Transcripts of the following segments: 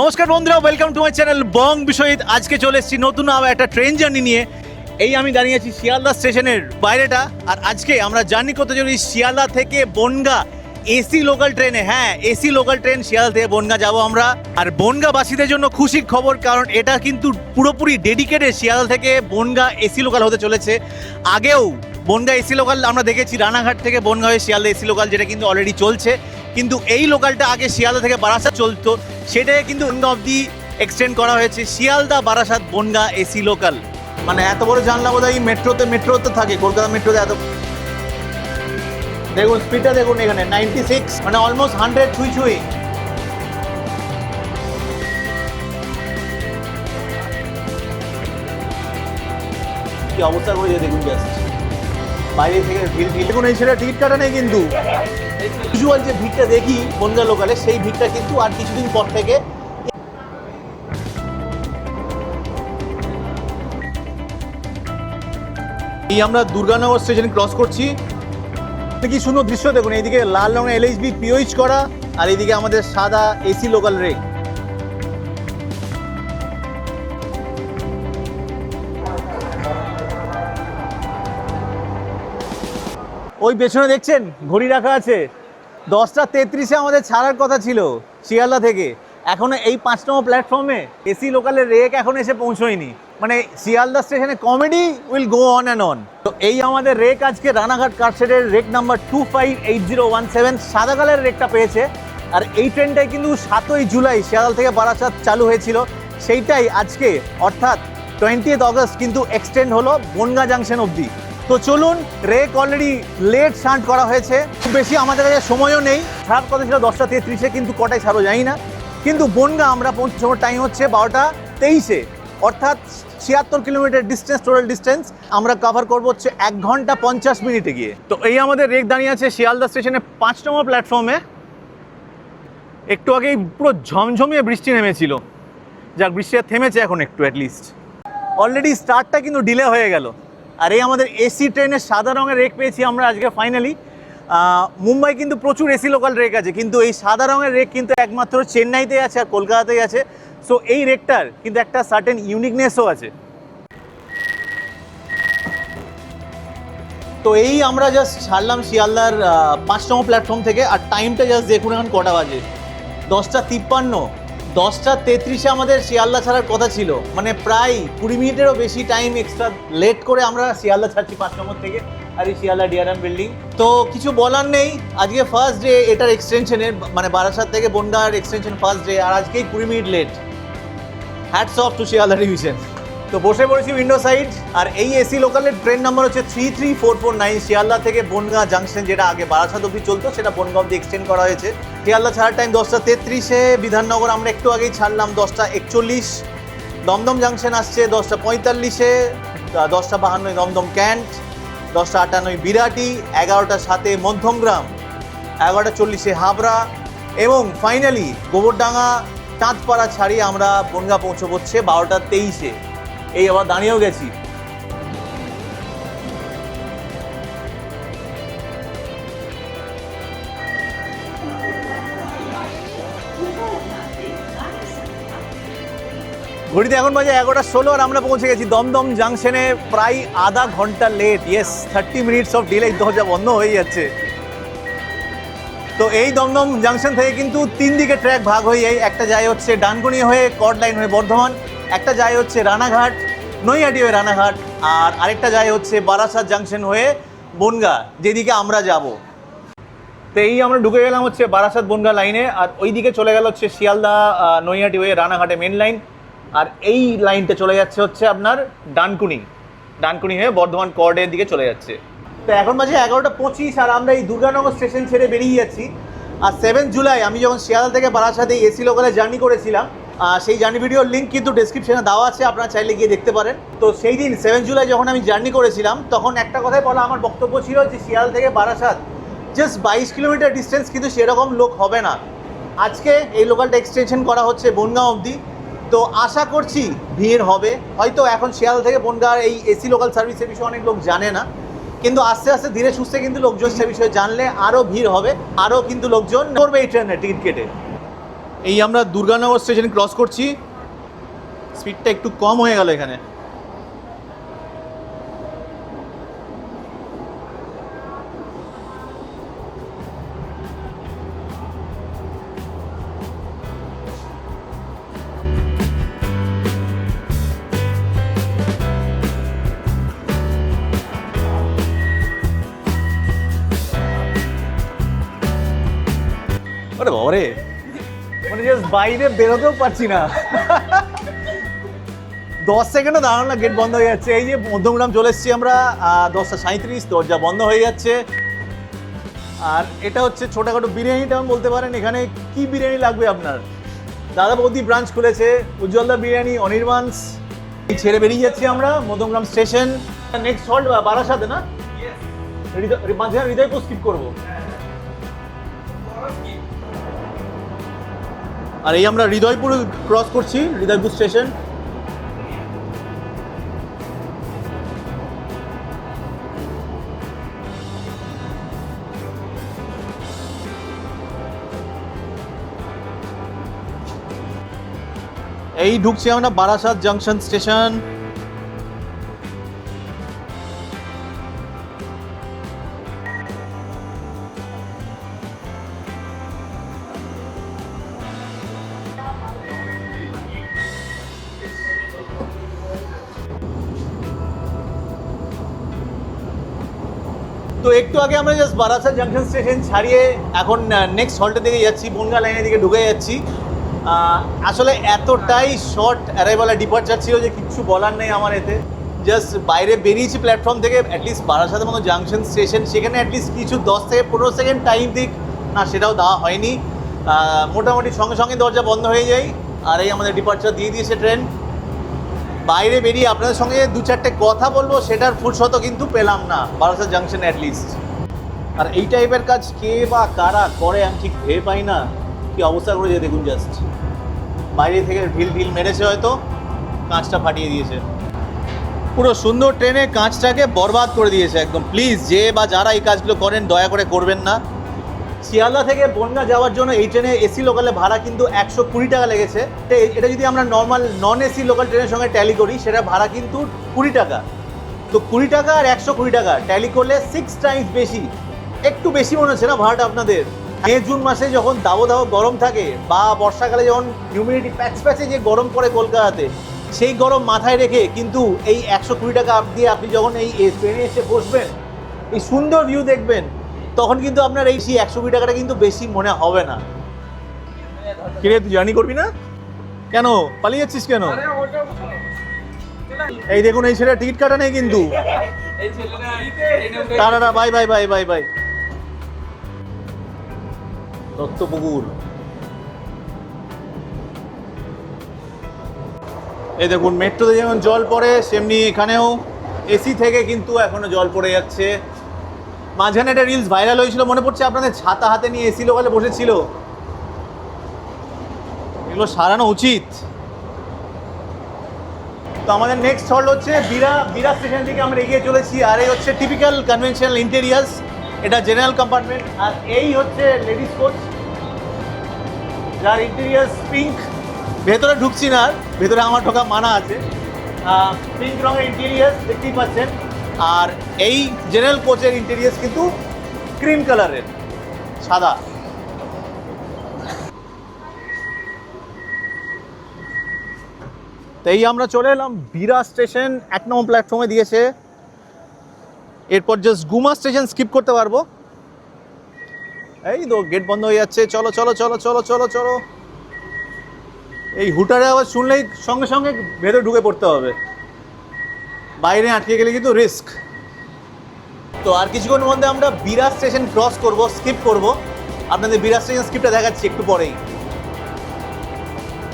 নমস্কার বন্ধুরা, welcome to my channel বং বিশ্বজিৎ। আজকে চলে এসেছি নতুন একটা ট্রেন জার্নি নিয়ে। এই আমি দাঁড়িয়ে আছি শিয়ালদা স্টেশনের বাইরেটা, আর আজকে আমরা জার্নি করতে চলি শিয়ালদা থেকে বনগাঁ এসি লোকাল ট্রেনে। হ্যাঁ, এসি লোকাল ট্রেন শিয়ালদা থেকে বনগাঁ যাবো আমরা। আর বনগাঁবাসীদের জন্য খুশির খবর, কারণ এটা কিন্তু পুরোপুরি ডেডিকেটেড শিয়ালদা থেকে বনগাঁ এসি লোকাল হতে চলেছে। আগেও বনগাঁ এসি লোকাল আমরা দেখেছি, রানাঘাট থেকে বনগাঁ হয়ে শিয়ালদা এসি লোকাল, যেটা কিন্তু অলরেডি চলছে। কিন্তু এই লোকালটা আগে শিয়ালদা থেকে বারাসাত চলতো, সেটাকে কিন্তু বনগাঁ অবধি এক্সটেন্ড করা হয়েছে শিয়ালদা বারাসাত বনগাঁ এসি লোকাল। মানে এত বড় জানলা বোধহয় মেট্রোতে থাকে, কলকাতা মেট্রোতে এত। দেখুন স্পিডটা, দেখুন এখানে 96, মানে অলমোস্ট 100 ছুঁই। কি অবস্থা করেছে দেখুন, জাস্ট বাইরে থেকে ভিড়। দেখুন এই সেটা টিকিট কাটা নেই, কিন্তু ইউজুয়াল যে ভিড়টা দেখি বনগাঁ লোকালে, সেই ভিড়টা কিন্তু আর কিছুদিন পর থেকে। এই আমরা দুর্গানগর স্টেশন ক্রস করছি। কি সুন্দর দৃশ্য দেখুন, এইদিকে লাল রঙের LHB পিওইচ করা, আর এইদিকে আমাদের সাদা এসি লোকাল রেক। ওই পেছনে দেখছেন ঘড়ি রাখা আছে, 10টা 33-এ আমাদের ছাড়ার কথা ছিল শিয়ালদা থেকে। এখনো এই 5 নম্বর প্ল্যাটফর্মে এসি লোকালের রেক এখন এসে পৌঁছয়নি। মানে শিয়ালদা স্টেশনে comedy will go on and on. তো এই আমাদের রেক আজকে রানাঘাট কারশেডের রেক নাম্বার 258017 সাদা কালারের রেকটা পেয়েছে। আর এই ট্রেনটাই কিন্তু 7ই জুলাই শিয়ালদা থেকে বারাসাত চালু হয়েছিল, সেইটাই আজকে অর্থাৎ 20th অগস্ট কিন্তু এক্সটেন্ড হলো বনগাঁ জাংশন অবধি। তো চলুন, রেক অলরেডি লেট শান্ট করা হয়েছে, খুব বেশি আমাদের কাছে সময়ও নেই। ছাড়ার কথা ছিল 10টা 33-এ, কিন্তু কটায় ছাড়ো জানি না। কিন্তু বনগাঁ আমরা পৌঁছানোর টাইম হচ্ছে 12টা 23-এ, অর্থাৎ 76 কিলোমিটার ডিস্টেন্স, টোটাল ডিস্টেন্স আমরা কভার করবো হচ্ছে 1 ঘন্টা 50 মিনিটে গিয়ে। তো এই আমাদের রেক দাঁড়িয়ে আছে শিয়ালদা স্টেশনে 5 নম্বর প্ল্যাটফর্মে। একটু আগেই পুরো ঝমঝমিয়ে বৃষ্টি নেমেছিল, যাক বৃষ্টিটা থেমেছে এখন একটু অ্যাটলিস্ট। অলরেডি স্টার্টটা কিন্তু ডিলে হয়ে গেল। আর এই আমাদের এসি ট্রেনের সাদা রঙের রেক পেয়েছি আমরা আজকে ফাইনালি। মুম্বাই কিন্তু প্রচুর এসি লোকাল রেক আছে, কিন্তু এই সাদা রঙের রেক কিন্তু একমাত্র চেন্নাইতে আছে আর কলকাতাতেই আছে। সো এই রেকটার কিন্তু একটা সার্টেন ইউনিকনেসও আছে। তো এই আমরা জাস্ট ছাড়লাম শিয়ালদার 5 নম্বর প্ল্যাটফর্ম থেকে, আর টাইমটা জাস্ট দেখুন এখন কটা বাজে, 10টা 53। 10টা 33-এ আমাদের শিয়ালদা ছাড়ার কথা ছিল, মানে প্রায় 20 মিনিটেরও বেশি টাইম এক্সট্রা লেট করে আমরা শিয়ালদা ছাড়ছি 5 নম্বর থেকে। আর এই শিয়ালদা ডিআরএম বিল্ডিং, তো কিছু বলার নেই। আজকে ফার্স্ট ডে এটার এক্সটেনশনের, মানে বারাসাত থেকে বনগাঁর এক্সটেনশন ফার্স্ট ডে, আর আজকেই 20 minute late. Hats off to Sealdah division. তো বসে পড়েছি উইন্ডো সাইড। আর এই এসি লোকালের ট্রেন নাম্বার হচ্ছে 33449 শিয়ালদা থেকে বনগাঁ জাংশন, যেটা আগে বারাসাত অবধি চলতো সেটা বনগাঁ অবধি এক্সটেন্ড করা হয়েছে। শিয়ালদা ছাড়ার টাইম 10টা 33-এ, বিধাননগর আমরা একটু আগেই ছাড়লাম 10টা 41। দমদম জাংশন আসছে 10টা 45-এ, 10টা 52 দমদম ক্যান্ট, 10টা 58 বিরাটি, 11টা 7-এ মধ্যমগ্রাম, 11টা 40-এ হাবড়া, এবং ফাইনালি গোবরডাঙ্গা চাঁদপাড়া ছাড়িয়ে আমরা বনগাঁ পৌঁছে পড়ছে 12টা 23-এ। এই আবার দাঁড়িয়েও গেছি। ঘড়িতে এখন বাজে 11টা 16, আর আমরা পৌঁছে গেছি দমদম জাংশনে প্রায় আধা ঘন্টা late. Yes, 30 minutes of delay. দরজা বন্ধ হয়ে যাচ্ছে। তো এই দমদম জাংশন থেকে কিন্তু 3 দিকে ট্র্যাক ভাগ হয়ে যায়। একটা যায় হচ্ছে ডানকুনি হয়ে কর্ড লাইন হয়ে বর্ধমান, একটা যায় হচ্ছে রানাঘাট নৈহাটি হয়ে রানাঘাট, আর আরেকটা যায় হচ্ছে বারাসাত জাংশন হয়ে বনগাঁ, যেদিকে আমরা যাব। তো এই আমরা ঢুকে গেলাম হচ্ছে বারাসাত বনগাঁ লাইনে, আর ওই দিকে চলে গেল হচ্ছে শিয়ালদা নৈহাটি হয়ে রানাঘাটে মেন লাইন, আর এই লাইনটা চলে যাচ্ছে হচ্ছে আপনার ডানকুনি হয়ে বর্ধমান কর্ডের দিকে চলে যাচ্ছে। তো এখন বাজে 11টা 25, আর আমরা এই দুর্গানগর স্টেশন ছেড়ে বেরিয়ে যাচ্ছি। আর 7 জুলাই আমি যখন শিয়ালদা থেকে বারাসাত এই এসি লোকালে জার্নি করেছিলাম, সেই জার্নি ভিডিওর লিঙ্ক কিন্তু ডেসক্রিপশনে দেওয়া আছে, আপনারা চাইলে গিয়ে দেখতে পারেন। তো সেই দিন 7 জুলাই যখন আমি জার্নি করেছিলাম, তখন একটা কথাই বলা আমার বক্তব্য ছিল যে শিয়ালদা থেকে বারাসাত জাস্ট 22 কিলোমিটার ডিস্টেন্স, কিন্তু সেরকম লোক হবে না। আজকে এই লোকালটা এক্সটেনশন করা হচ্ছে বনগাঁ অবধি, তো আশা করছি ভিড় হবে। হয়তো এখন শিয়ালদা থেকে বনগাঁর এই এসি লোকাল সার্ভিসের বিষয়ে অনেক লোক জানে না, কিন্তু আস্তে আস্তে ধীরে সুস্থে কিন্তু লোকজন সে বিষয়ে জানলে আরও ভিড় হবে, আরও কিন্তু লোকজন করবে এই ট্রেনে টিকিট কেটে। এই আমরা দুর্গানগর স্টেশন ক্রস করছি, স্পিডটা একটু কম হয়ে গেল এখানে। আরে বাবারে, মানে জাস্ট বাইরে বেরোতেও পারছি না। 10 সেকেন্ডও দাঁড়ানো না, গেট বন্ধ হয়ে যাচ্ছে। এই যে মধ্যমগ্রাম চলে এসেছি আমরা, 10:37, দরজা বন্ধ হয়ে যাচ্ছে। আর এটা হচ্ছে ছোটোখাটো বিরিয়ানি টাউন বলতে পারেন। এখানে কি বিরিয়ানি লাগবে আপনার? দাদা বৌদি ব্রাঞ্চ খুলেছে, উজ্জ্বলদা বিরিয়ানি, অনির্বাণস। এই ছেড়ে বেরিয়ে যাচ্ছি আমরা মধ্যমগ্রাম স্টেশন। নেক্সট হল্ট বারাসাতে না, মাঝখানে হৃদয়পুর স্কিপ করবো। আর এই আমরা হৃদয়পুর ক্রস করছি, হৃদয়পুর স্টেশন। এই ঢুকছি আমরা বারাসাত জাংশন স্টেশন। তো একটু আগে আমরা জাস্ট বারাসাত জাংশন স্টেশন ছাড়িয়ে এখন নেক্সট হল্টের দিকে যাচ্ছি, বনগাঁ লাইনের দিকে ঢুকে যাচ্ছি। আসলে এতটাই শর্ট অ্যারাইভাল আর ডিপার্চার ছিল যে কিচ্ছু বলার নেই আমার এতে। জাস্ট বাইরে বেরিয়েছি প্ল্যাটফর্ম থেকে, অ্যাটলিস্ট বারাসাতের মতো জাংশন স্টেশন, সেখানে অ্যাটলিস্ট কিছু 10 থেকে 15 সেকেন্ড টাইম দিক না, সেটাও দেওয়া হয়নি। মোটামুটি সঙ্গে সঙ্গে দরজা বন্ধ হয়ে যায়। আর এই আমাদের ডিপার্চার দিয়ে দিয়েছে ট্রেন। বাইরে বেরিয়ে আপনাদের সঙ্গে 2-4টে কথা বলবো, সেটার ফুরসতও কিন্তু পেলাম না বারাসাত জাংশনে অ্যাটলিস্ট। আর এই টাইপের কাজ কে বা কারা করে আমি ঠিক ভেবে পাই না। কি অবস্থা করেছে দেখুন, জাস্ট বাইরে থেকে ঢিল মেরেছে, হয়তো কাঁচটা ফাটিয়ে দিয়েছে। পুরো সুন্দর ট্রেনে কাঁচটাকে বরবাদ করে দিয়েছে একদম। প্লিজ যে বা যারা এই কাজগুলো করেন দয়া করে করবেন না। শিয়ালদা থেকে বনগাঁ যাওয়ার জন্য এই ট্রেনে এসি লোকালে ভাড়া কিন্তু 120 টাকা লেগেছে। এটা যদি আমরা নর্মাল নন এসি লোকাল ট্রেনের সঙ্গে ট্যালি করি, সেটা ভাড়া কিন্তু 20 টাকা। তো 20 টাকা আর 120 টাকা ট্যালি করলে 6 টাইমস বেশি। একটু বেশি মনে হচ্ছে না ভাড়াটা আপনাদের? মে জুন মাসে যখন দাবদাহ গরম থাকে, বা বর্ষাকালে যখন হিউমিডিটি প্যাচে যে গরম পড়ে কলকাতাতে, সেই গরম মাথায় রেখে কিন্তু এই 120 টাকা দিয়ে আপনি যখন এই ট্রেনে এসে বসবেন, এই সুন্দর ভিউ দেখবেন, তখন কিন্তু আপনার এই 120 টাকাটা কিন্তু বেশি মনে হবে না। কিরে, তুই জার্নি করবি না কেন? পালিয়ে যাচ্ছিস কেন? এই দেখুন, এই ছেলেটা টিকিট কাটা নেই কিন্তু। Tata, bye bye bye bye bye. Duttapukur, এই দেখুন মেট্রোতে যেমন জল পড়ে, সেমনি এখানেও এসি থেকে কিন্তু এখনো জল পড়ে যাচ্ছে। মাঝখানে একটা রিলস ভাইরাল হয়েছিল, মনে পড়ছে আপনাদের? ছাতা হাতে নিয়ে এসি লোকালে বসেছিল। এগুলো সারানো উচিত। তো আমাদের নেক্সট হল্ট হচ্ছে বিরা স্টেশন থেকে আমরা এগিয়ে চলেছি। আর এই হচ্ছে টিপিক্যাল কনভেনশনাল ইন্টেরিয়ার্স। এটা জেনারেল কম্পার্টমেন্ট। আর এই হচ্ছে লেডিস কোচ, যার ইন্টেরিয়ার্স পিঙ্ক। ভেতরে ঢুকছি না, ভেতরে আমার ঢোকা মানা আছে। পিঙ্ক রঙের ইন্টেরিয়ার্স দেখতেই পাচ্ছেন। আর এই জেনারেল কোচের ইন্টেরিয়ার্স কিন্তু ক্রিম কালারের, সাদা। তো এই আমরা চলে এলাম বিরা স্টেশন, 1 নম্বর প্ল্যাটফর্মে দিয়েছে। এরপর জাস্ট গুমা স্টেশন স্কিপ করতে পারবো। এই তো গেট বন্ধ হয়ে যাচ্ছে। চলো চলো চলো চলো চলো চলো। এই হুটারে আবার শুনলেই সঙ্গে সঙ্গে ভেতরে ঢুকে পড়তে হবে, বাইরে আটকে গেলে কিন্তু রিস্ক। তো আর কিছুক্ষণের মধ্যে আমরা বিরা স্টেশন ক্রস করব, স্কিপ করব। আপনাদের বিরা স্টেশন স্কিপটা দেখাচ্ছি একটু পরেই।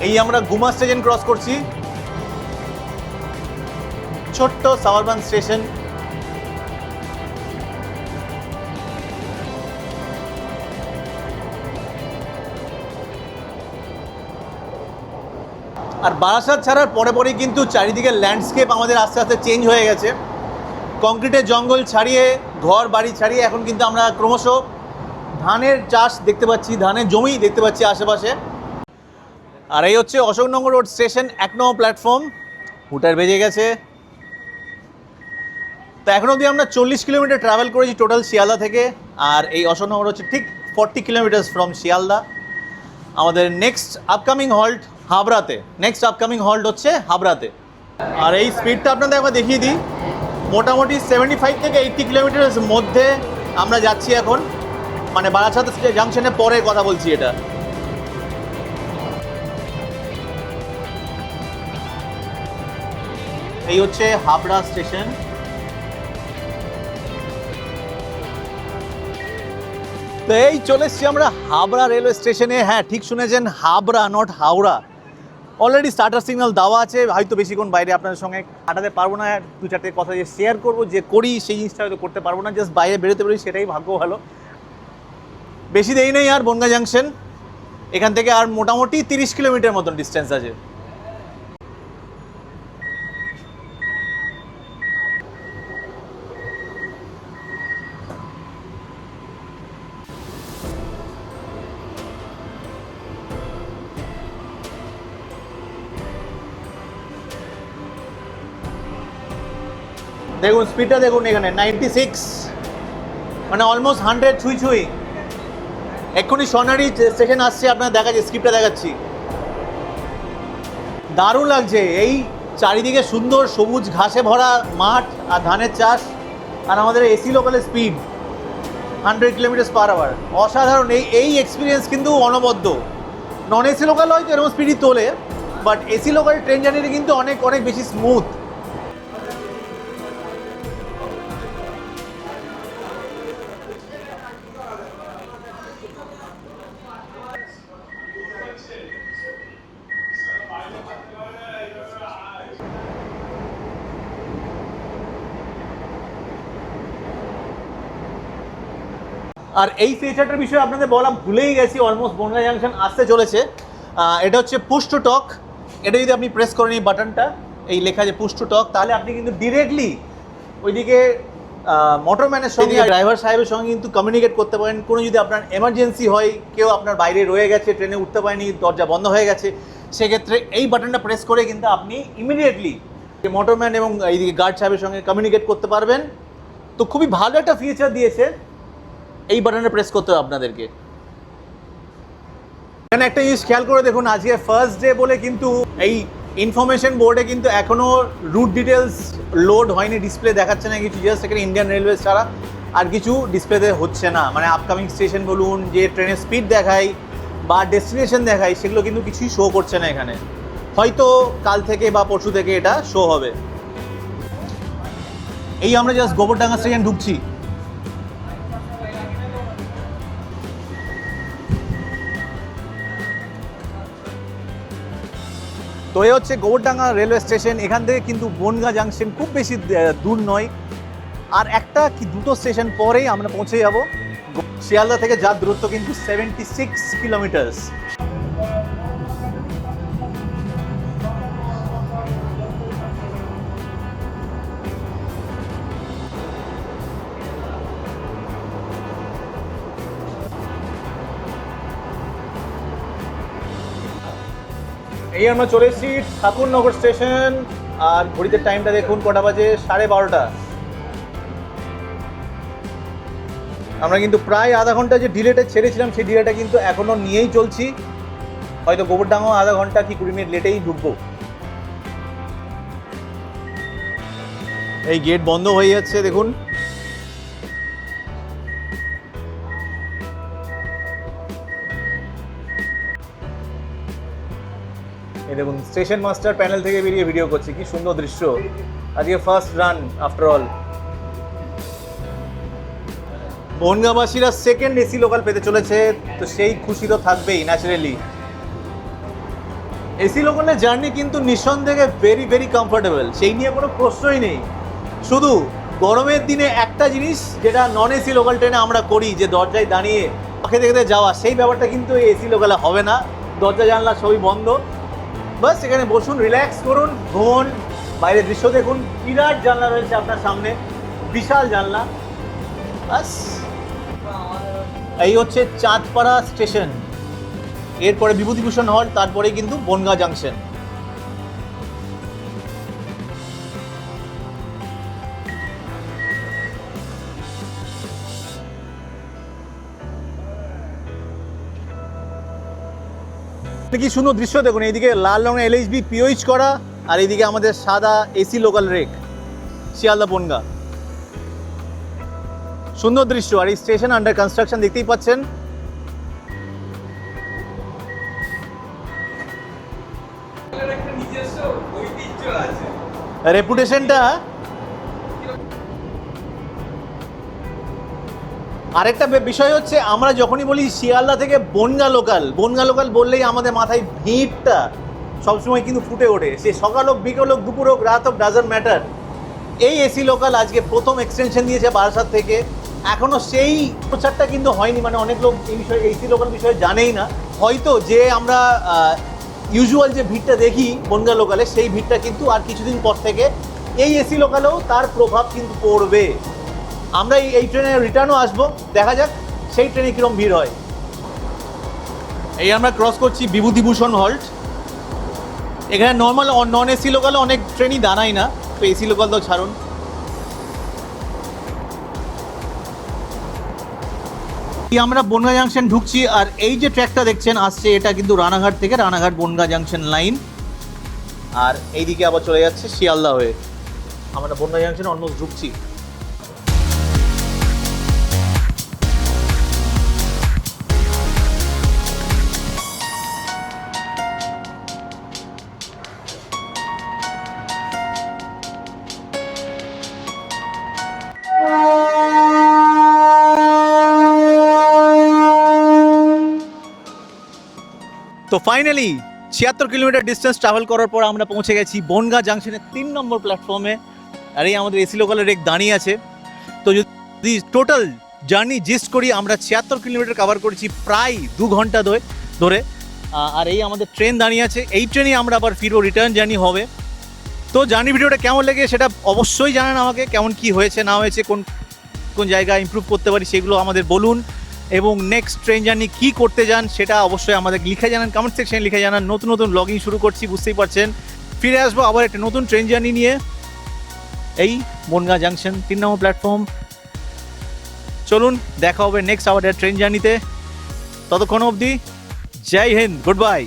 এই আমরা গুমা স্টেশন ক্রস করছি, ছোট্ট সাবারবান স্টেশন। আর বারাসাত ছাড়ার পরে পরেই কিন্তু চারিদিকে ল্যান্ডস্কেপ আমাদের আস্তে আস্তে চেঞ্জ হয়ে গেছে। কংক্রিটের জঙ্গল ছাড়িয়ে, ঘর বাড়ি ছাড়িয়ে এখন কিন্তু আমরা ক্রমশ ধানের চাষ দেখতে পাচ্ছি, ধানের জমি দেখতে পাচ্ছি আশেপাশে। আর এই হচ্ছে অশোকনগর রোড স্টেশন 1 নম্বর প্ল্যাটফর্ম। হুটার বেজে গেছে। তো এখন অবধি আমরা 40 কিলোমিটার ট্রাভেল করেছি টোটাল শিয়ালদা থেকে। আর এই অশোকনগর হচ্ছে ঠিক 40 কিলোমিটার্স ফ্রম শিয়ালদা। আমাদের নেক্সট আপকামিং হল্ট হাবড়াতে। হচ্ছে হাবড়াতে। আর এই স্পিডটা আপনাদের একবার দেখিয়ে দিই, মোটামুটি 75 থেকে 80 কিলোমিটারের মধ্যে আমরা যাচ্ছি এখন, মানে বারাসাত জাংশনের পরে কথা বলছি এটা। এই হচ্ছে হাবড়া স্টেশন। তো এই চলে এসছি আমরা হাবড়া রেলওয়ে স্টেশনে। হ্যাঁ, ঠিক শুনেছেন, Habra, not Howrah. Already starter signal দেওয়া আছে। হয়তো বেশিক্ষণ বাইরে আপনাদের সঙ্গে কাটাতে পারবো না, 2-4টে কথা যে শেয়ার করবো, যে করি সেই জিনিসটা হয়তো করতে পারবো না। জাস্ট বাইরে বেরোতে পারি, সেটাই ভাগ্য ভালো। বেশি দেরি নেই আর বনগাঁ জাংশন। এখান থেকে আর মোটামুটি 30 কিলোমিটার মতন ডিস্টেন্স আছে। দেখুন স্পিডটা দেখুন, এখানে 96, মানে অলমোস্ট 100 ছুঁই। এক্ষুনি সোনারি স্টেশন আসছে, আপনার দেখাচ্ছি, স্ক্রিপ্টটা দেখাচ্ছি। দারুণ লাগছে। এই চারিদিকে সুন্দর সবুজ ঘাসে ভরা মাঠ আর ধানের চাষ, আর আমাদের এসি লোকালের স্পিড 100 কিলোমিটার/আওয়ার। অসাধারণ। এই এক্সপিরিয়েন্স কিন্তু অনবদ্য। নন এসি লোকাল হয়তো এরকম স্পিডই তোলে, বাট এসি লোকাল ট্রেন জার্নিটা কিন্তু অনেক অনেক বেশি স্মুথ। আর এই ফিচারটার বিষয়ে আপনাদের বলা ভুলেই গেছি, অলমোস্ট বনগাঁ জাংশন আসতে চলেছে। এটা হচ্ছে পুশ টু টক। এটা যদি আপনি প্রেস করেন এই বাটনটা, এই লেখা যে পুশ টু টক, তাহলে আপনি কিন্তু ডিরেক্টলি ওইদিকে মোটরম্যানের সঙ্গে, ড্রাইভার সাহেবের সঙ্গে কিন্তু কমিউনিকেট করতে পারেন। কোনো যদি আপনার এমার্জেন্সি হয়, কেউ আপনার বাইরে রয়ে গেছে, ট্রেনে উঠতে পারেনি, দরজা বন্ধ হয়ে গেছে, সেক্ষেত্রে এই বাটনটা প্রেস করে কিন্তু আপনি ইমিডিয়েটলি মোটরম্যান এবং এইদিকে গার্ড সাহেবের সঙ্গে কমিউনিকেট করতে পারবেন। তো খুবই ভালো একটা ফিচার দিয়েছে। এই বাটনে প্রেস করতে হবে আপনাদেরকে। এখানে একটা জিনিস খেয়াল করে দেখুন, আজকে ফার্স্ট ডে বলে কিন্তু এই ইনফরমেশন বোর্ডে কিন্তু এখনো রুট ডিটেলস লোড হয়নি, ডিসপ্লে দেখাচ্ছে না কিছু। জাস্ট এখানে ইন্ডিয়ান রেলওয়ে ছাড়া আর কিছু ডিসপ্লেতে হচ্ছে না। মানে আপকামিং স্টেশন বলুন, যে ট্রেনের স্পিড দেখায় বা ডেস্টিনেশন দেখায়, সেগুলো কিন্তু কিছুই শো করছে না এখানে। হয়তো কাল থেকে বা পরশু থেকে এটা শো হবে। এই আমরা জাস্ট গোবরডাঙ্গা স্টেশন ঢুকছি। তো এই হচ্ছে গোবরডাঙ্গা রেলওয়ে স্টেশন। এখান থেকে কিন্তু বনগাঁ জাংশন খুব বেশি দূর নয়। আর একটা কি দুটো স্টেশন পরেই আমরা পৌঁছে যাব। শিয়ালদা থেকে যার দূরত্ব কিন্তু 76 কিলোমিটার। এই আমরা চলে এসেছি ঠাকুরনগর স্টেশন। আর ঘড়িতে টাইমটা দেখুন, কটা বাজে, 12:30। আমরা কিন্তু প্রায় আধা ঘন্টা যে ডিলেটা ছেড়েছিলাম, সেই ডিলেটা কিন্তু এখনও নিয়েই চলছি। হয়তো গোবরডাঙ্গাও আধা ঘন্টা কি 20 মিনিট লেটেই ঢুকবো। এই গেট বন্ধ হয়ে যাচ্ছে দেখুন। এই দেখুন, স্টেশন মাস্টার প্যানেল থেকে বেরিয়ে ভিডিও করছে। কি সুন্দর দৃশ্য। আজকে ফার্স্ট রান আফটার অল। বনগাঁবাসীরা সেকেন্ড এসি লোকাল পেতে চলেছে, তো সেই খুশি তো থাকবেই ন্যাচারালি। এসি লোকালের জার্নি কিন্তু নিঃসন্দেহে ভেরি ভেরি কমফোর্টেবল, সেই নিয়ে কোনো প্রশ্নই নেই। শুধু গরমের দিনে একটা জিনিস যেটা নন এসি লোকাল ট্রেনে আমরা করি, যে দরজায় দাঁড়িয়ে পাখে দেখতে যাওয়া, সেই ব্যাপারটা কিন্তু এসি লোকালে হবে না। দরজা জানলা সবই বন্ধ, বাস এখানে বসুন, রিল্যাক্স করুন, ঘুমন, বাইরের দৃশ্য দেখুন। বিরাট জানলা রয়েছে আপনার সামনে, বিশাল জানলা। বাস এই হচ্ছে চাঁদপাড়া স্টেশন। এরপরে বিভূতিভূষণ হল, তারপরে কিন্তু বনগাঁ জাংশন। কি সুন্দর দৃশ্য দেখুন, এইদিকে লাল রঙের LHB পিওইচ করা, আর এইদিকে আমাদের সাদা AC local rake, Sealdah Bongaon. সুন্দর দৃশ্য। আর এই স্টেশন আন্ডার কনস্ট্রাকশন, দেখতেই পাচ্ছেন। রেপুটেশনটা। আরেকটা বিষয় হচ্ছে, আমরা যখনই বলি শিয়ালদা থেকে বনগাঁ লোকাল বললেই আমাদের মাথায় ভিড়টা সবসময় কিন্তু ফুটে ওঠে। সে সকাল হোক, বিকেল হোক, দুপুর হোক, রাত হোক, ডাজন্ট ম্যাটার। এই AC লোকাল আজকে প্রথম এক্সটেনশন দিয়েছে বারাসাত থেকে। এখনও সেই প্রচারটা কিন্তু হয়নি, মানে অনেক লোক এই বিষয়ে AC লোকাল বিষয়ে জানেই না। হয়তো যে আমরা ইউজুয়াল যে ভিড়টা দেখি বনগাঁ লোকালে, সেই ভিড়টা কিন্তু আর কিছুদিন পর থেকে এই AC লোকালেও তার প্রভাব কিন্তু পড়বে। আমরা এই ট্রেনে রিটার্নও আসবো, দেখা যাক সেই ট্রেনে কীরকম ভিড় হয়। এই আমরা ক্রস করছি বিভূতিভূষণ হল্ট। এখানে নর্মাল নন AC লোকালে অনেক ট্রেনই দাঁড়ায় না, তো AC লোকাল তো ছাড়ুন। আমরা বনগাঁ জাংশন ঢুকছি, আর এই যে ট্র্যাকটা দেখছেন আসছে, এটা কিন্তু রানাঘাট থেকে, রানাঘাট বনগাঁ জাংশন লাইন। আর এইদিকে আবার চলে যাচ্ছে শিয়ালদা হয়ে। আমরা বনগাঁ জাংশনে অলমোস্ট ঢুকছি। তো ফাইনালি 76 কিলোমিটার ডিস্টেন্স ট্রাভেল করার পর আমরা পৌঁছে গেছি বনগাঁ জাংশনের 3 নম্বর প্ল্যাটফর্মে। আর এই আমাদের AC লোকালের রেক দাঁড়িয়ে আছে। তো যদি টোটাল জার্নি জিস্ট করি, আমরা 76 কিলোমিটার কভার করেছি প্রায় 2 ঘন্টা ধরে। আর এই আমাদের ট্রেন দাঁড়িয়ে আছে, এই ট্রেনে আমরা আবার ফিরবো, রিটার্ন জার্নি হবে। তো জার্নি ভিডিওটা কেমন লেগে সেটা অবশ্যই জানান আমাকে, কেমন কি হয়েছে না হয়েছে, কোন কোন জায়গায় ইমপ্রুভ করতে পারি সেগুলো আমাদের বলুন। এবং নেক্সট ট্রেন জার্নি কী করতে যান সেটা অবশ্যই আমাদের লিখে জানান, কমেন্ট সেকশনে লিখে জানান। নতুন নতুন ব্লগিং শুরু করছি, বুঝতেই পারছেন। ফিরে আসবো আবার একটা নতুন ট্রেন জার্নি নিয়ে, এই বনগাঁ জাংশন 3 নম্বর প্ল্যাটফর্ম। চলুন, দেখা হবে নেক্সট আবার ট্রেন জার্নিতে। ততক্ষণ অবধি জয় হিন্দ, গুড বাই।